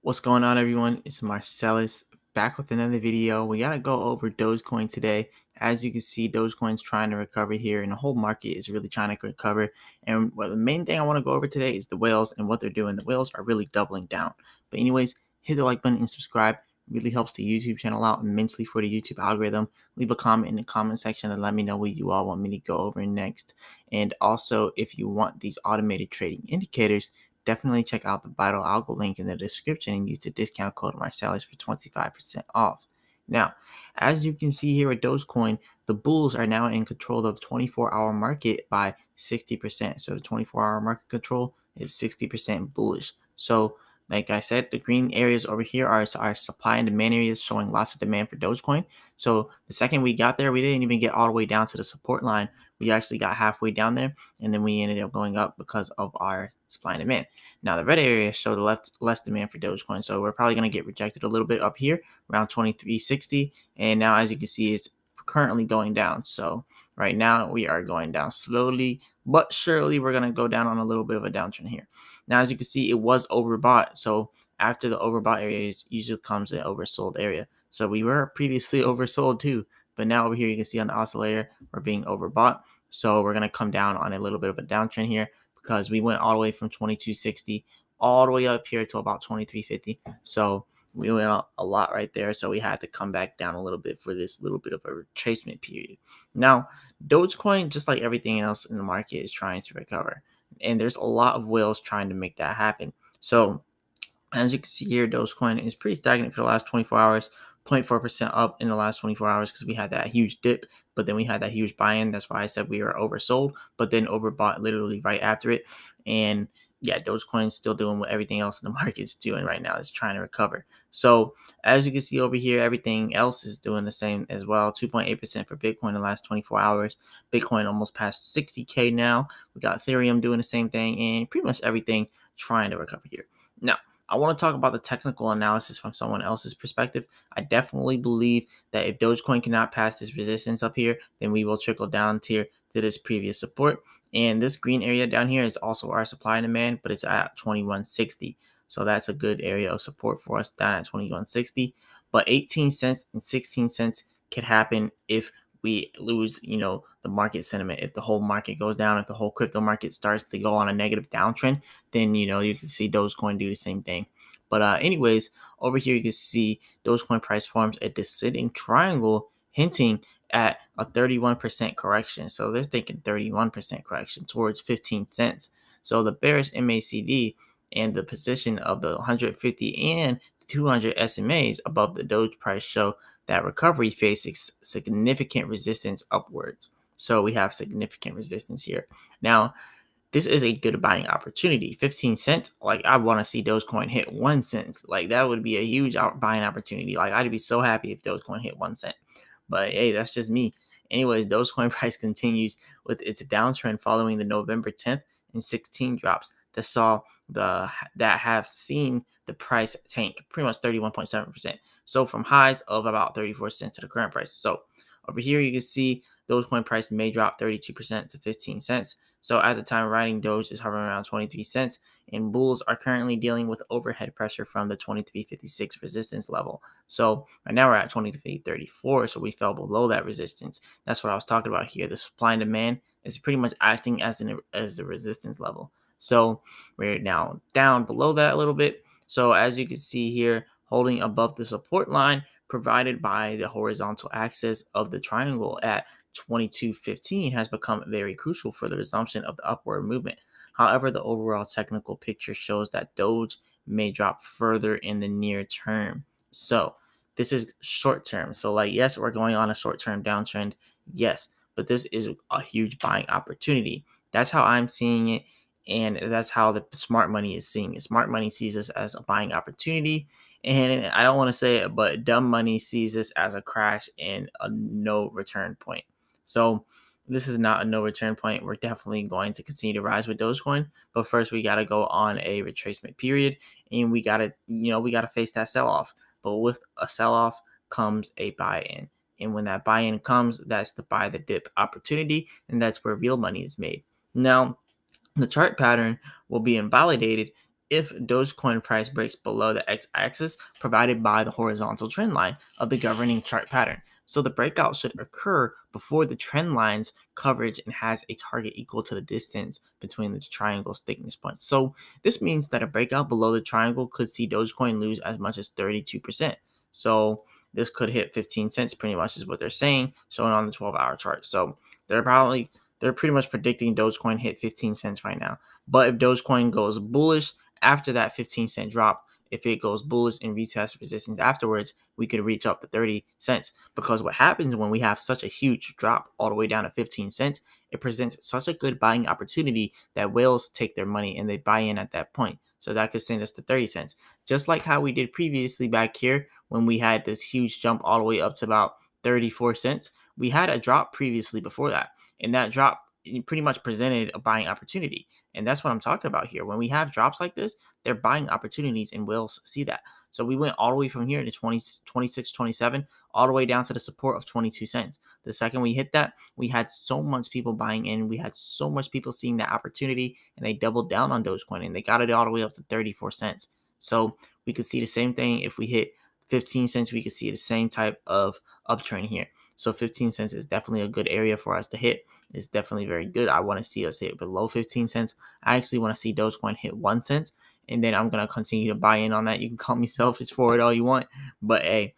What's going on, everyone? It's Marsellis back with another video. We gotta go over Dogecoin today. As you can see, Dogecoin's trying to recover here, and the whole market is really trying to recover. And the main thing I want to go over today is the whales and what they're doing. The whales are really doubling down. But anyways, hit the like button and subscribe. It really helps the YouTube channel out immensely for the YouTube algorithm. Leave a comment in the comment section and let me know what you all want me to go over next. And also, if you want these automated trading indicators, definitely check out the Vital Algo link in the description and use the discount code Marsellis for 25% off. Now, as you can see here at Dogecoin, the bulls are now in control of the 24-hour market by 60%. So the 24-hour market control is 60% bullish. So like I said, the green areas over here are our supply and demand areas showing lots of demand for Dogecoin. So the second we got there, we didn't even get all the way down to the support line. We actually got halfway down there, and then we ended up going up because of our supply and demand. Now the red area showed less demand for Dogecoin, so we're probably going to get rejected a little bit up here around 2360. And now, as you can see, it's currently going down. So right now we are going down slowly but surely. We're going to go down on a little bit of a downtrend here. Now, as you can see, it was overbought. So after the overbought area usually comes an oversold area. So we were previously oversold too, but now over here you can see on the oscillator we're being overbought. So we're going to come down on a little bit of a downtrend here, because we went all the way from 2260 all the way up here to about 2350. So we went up a lot right there. So we had to come back down a little bit for this little bit of a retracement period. Now, Dogecoin, just like everything else in the market, is trying to recover. And there's a lot of whales trying to make that happen. So as you can see here, Dogecoin is pretty stagnant for the last 24 hours, 0.4% up in the last 24 hours, because we had that huge dip, but then we had that huge buy-in. That's why I said we were oversold, but then overbought literally right after it. And yeah, Dogecoin is still doing what everything else in the market's doing right now. It's trying to recover. So as you can see over here, everything else is doing the same as well. 2.8% for Bitcoin in the last 24 hours. Bitcoin almost past 60K now. We got Ethereum doing the same thing, and pretty much everything trying to recover here. Now, I want to talk about the technical analysis from someone else's perspective. I definitely believe that if Dogecoin cannot pass this resistance up here, then we will trickle down to this previous support. And this green area down here is also our supply and demand, but it's at 2160. So that's a good area of support for us down at 2160. But 18 cents and 16 cents could happen if we lose, the market sentiment. If the whole market goes down, if the whole crypto market starts to go on a negative downtrend, then, you can see Dogecoin do the same thing. But anyways, over here you can see Dogecoin price forms a descending triangle, hinting at a 31% correction. So they're thinking 31% correction towards 15 cents. So the bearish MACD and the position of the 150 and 200 SMAs above the Doge price show that recovery faces significant resistance upwards. So we have significant resistance here. Now, this is a good buying opportunity. 15 cents, like I want to see Dogecoin hit 1 cent. Like that would be a huge buying opportunity. Like I'd be so happy if Dogecoin hit 1 cent. But hey, that's just me. Anyways, Dogecoin price continues with its downtrend following the November 10th and 16 drops that have seen the price tank pretty much 31.7%. So from highs of about 34 cents to the current price. So over here you can see Dogecoin price may drop 32% to 15 cents. So at the time of writing, Doge is hovering around 23 cents, and bulls are currently dealing with overhead pressure from the 23.56 resistance level. So right now we're at 23.34, so we fell below that resistance. That's what I was talking about here. The supply and demand is pretty much acting as the resistance level. So we're now down below that a little bit. So as you can see here, holding above the support line provided by the horizontal axis of the triangle at 2215 has become very crucial for the resumption of the upward movement. However, the overall technical picture shows that Doge may drop further in the near term. So this is short term. So yes, we're going on a short term downtrend. Yes, but this is a huge buying opportunity. That's how I'm seeing it. And that's how the smart money is seeing it. Smart money sees this as a buying opportunity. And I don't want to say it, but dumb money sees this as a crash and a no return point. So this is not a no return point. We're definitely going to continue to rise with Dogecoin. But first we got to go on a retracement period, and we got to face that sell off. But with a sell off comes a buy in. And when that buy in comes, that's the buy the dip opportunity. And that's where real money is made. Now, the chart pattern will be invalidated if Dogecoin price breaks below the x-axis provided by the horizontal trend line of the governing chart pattern. So the breakout should occur before the trend line's coverage and has a target equal to the distance between the triangle's thickness points. So this means that a breakout below the triangle could see Dogecoin lose as much as 32%. So this could hit 15 cents pretty much is what they're saying, shown on the 12-hour chart. So they're pretty much predicting Dogecoin hit 15 cents right now. But if Dogecoin goes bullish after that 15-cent drop, if it goes bullish and retests resistance afterwards, we could reach up to 30 cents. Because what happens when we have such a huge drop all the way down to 15 cents, it presents such a good buying opportunity that whales take their money and they buy in at that point. So that could send us to 30 cents. Just like how we did previously back here when we had this huge jump all the way up to about 34 cents. We had a drop previously before that. And that drop pretty much presented a buying opportunity. And that's what I'm talking about here. When we have drops like this, they're buying opportunities and whales see that. So we went all the way from here to 20, 26, 27, all the way down to the support of 22 cents. The second we hit that, we had so much people buying in. We had so much people seeing that opportunity and they doubled down on Dogecoin and they got it all the way up to 34 cents. So we could see the same thing if we hit 15 cents, we could see the same type of uptrend here. So 15 cents is definitely a good area for us to hit. It's definitely very good. I want to see us hit below 15 cents. I actually want to see Dogecoin hit 1 cent. And then I'm going to continue to buy in on that. You can call me selfish for it all you want. But hey,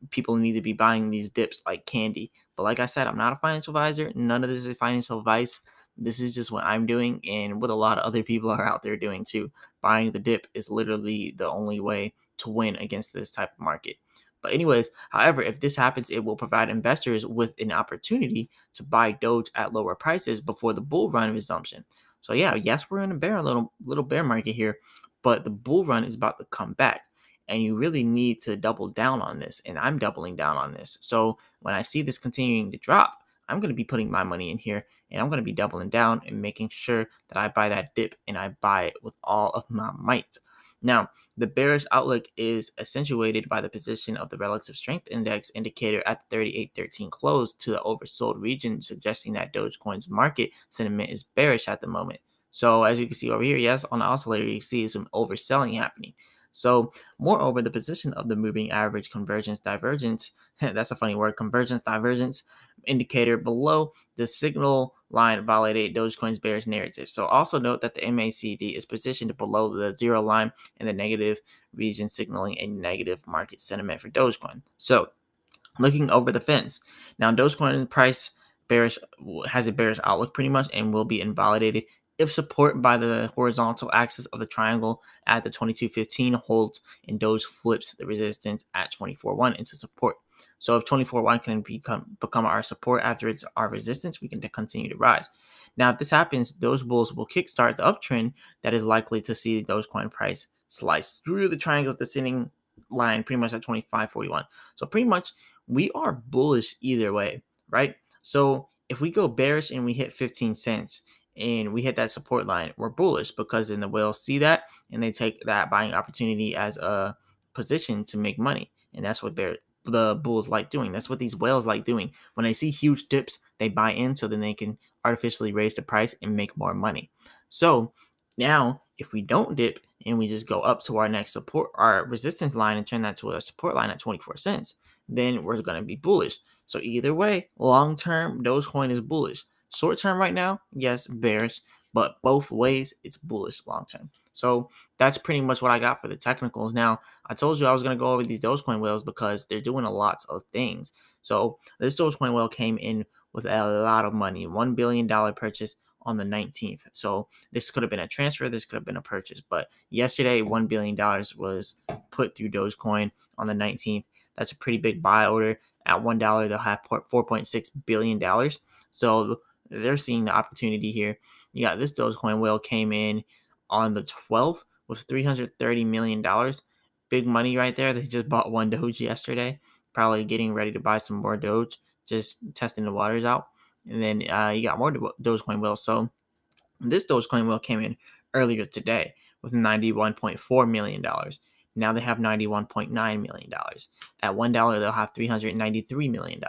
people need to be buying these dips like candy. But like I said, I'm not a financial advisor. None of this is financial advice. This is just what I'm doing and what a lot of other people are out there doing too. Buying the dip is literally the only way to win against this type of market. But anyways, however, if this happens, it will provide investors with an opportunity to buy Doge at lower prices before the bull run resumption. So yeah, yes, we're in a little bear market here, but the bull run is about to come back. And you really need to double down on this. And I'm doubling down on this. So when I see this continuing to drop, I'm going to be putting my money in here and I'm going to be doubling down and making sure that I buy that dip and I buy it with all of my might. Now, the bearish outlook is accentuated by the position of the relative strength index indicator at the 3813 close to the oversold region, suggesting that Dogecoin's market sentiment is bearish at the moment. So as you can see over here, yes, on the oscillator, you see some overselling happening. So moreover, the position of the moving average convergence divergence, that's a funny word, convergence divergence indicator below the signal line validate Dogecoin's bearish narrative. So also note that the MACD is positioned below the zero line in the negative region, signaling a negative market sentiment for Dogecoin. So looking over the fence. Now, Dogecoin price bearish has a bearish outlook pretty much and will be invalidated if support by the horizontal axis of the triangle at the 2215 holds and Doge flips the resistance at 24.1 into support. So if 24.1 can become our support after it's our resistance, we can continue to rise. Now, if this happens, those bulls will kickstart the uptrend that is likely to see the Dogecoin price slice through the triangle's descending line pretty much at 25.41. So pretty much we are bullish either way, right? So if we go bearish and we hit 15 cents and we hit that support line, we're bullish because then the whales see that and they take that buying opportunity as a position to make money. And that's what the bulls like doing. That's what these whales like doing. When they see huge dips, they buy in so then they can artificially raise the price and make more money. So now if we don't dip and we just go up to our next support, our resistance line and turn that to a support line at 24 cents, then we're going to be bullish. So either way, long term, Dogecoin is bullish. Short term right now, yes, bearish, but both ways, it's bullish long term. So that's pretty much what I got for the technicals. Now, I told you I was going to go over these Dogecoin whales because they're doing a lot of things. So this Dogecoin whale came in with a lot of money, $1 billion purchase on the 19th. So this could have been a transfer, this could have been a purchase. But yesterday, $1 billion was put through Dogecoin on the 19th. That's a pretty big buy order. At $1, they'll have $4.6 billion. So they're seeing the opportunity here. You got this Dogecoin whale came in on the 12th with $330 million. Big money right there. They just bought one Doge yesterday. Probably getting ready to buy some more Doge, just testing the waters out. And then you got more Dogecoin whales. So this Dogecoin whale came in earlier today with $91.4 million. Now they have $91.9 million. At $1, they'll have $393 million.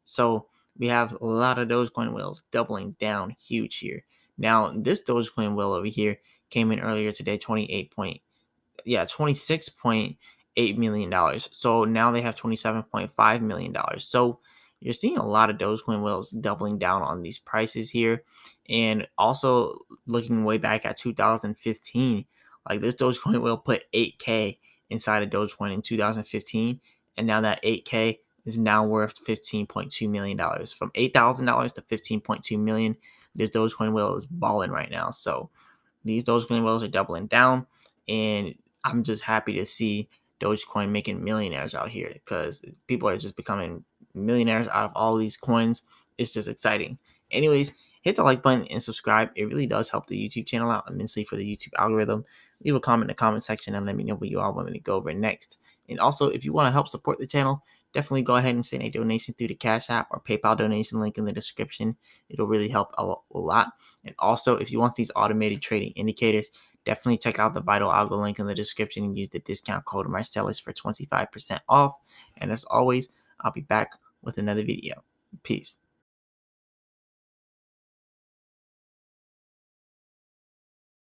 So we have a lot of Dogecoin whales doubling down huge here. Now, this Dogecoin whale over here came in earlier today, 28 point yeah, $26.8 million. So now they have $27.5 million. So you're seeing a lot of Dogecoin whales doubling down on these prices here. And also looking way back at 2015, like this Dogecoin whale put 8K inside of Dogecoin in 2015. And now that 8K is now worth $15.2 million. From $8,000 to $15.2 million. This Dogecoin whale is balling right now. So these Dogecoin whales are doubling down, and I'm just happy to see Dogecoin making millionaires out here because people are just becoming millionaires out of all these coins. It's just exciting. Anyways, hit the like button and subscribe. It really does help the YouTube channel out immensely for the YouTube algorithm. Leave a comment in the comment section and let me know what you all want me to go over next. And also, if you want to help support the channel, definitely go ahead and send a donation through the Cash App or PayPal donation link in the description. It'll really help a lot. And also, if you want these automated trading indicators, definitely check out the Vital Algo link in the description and use the discount code Marsellis for 25% off. And as always, I'll be back with another video. Peace.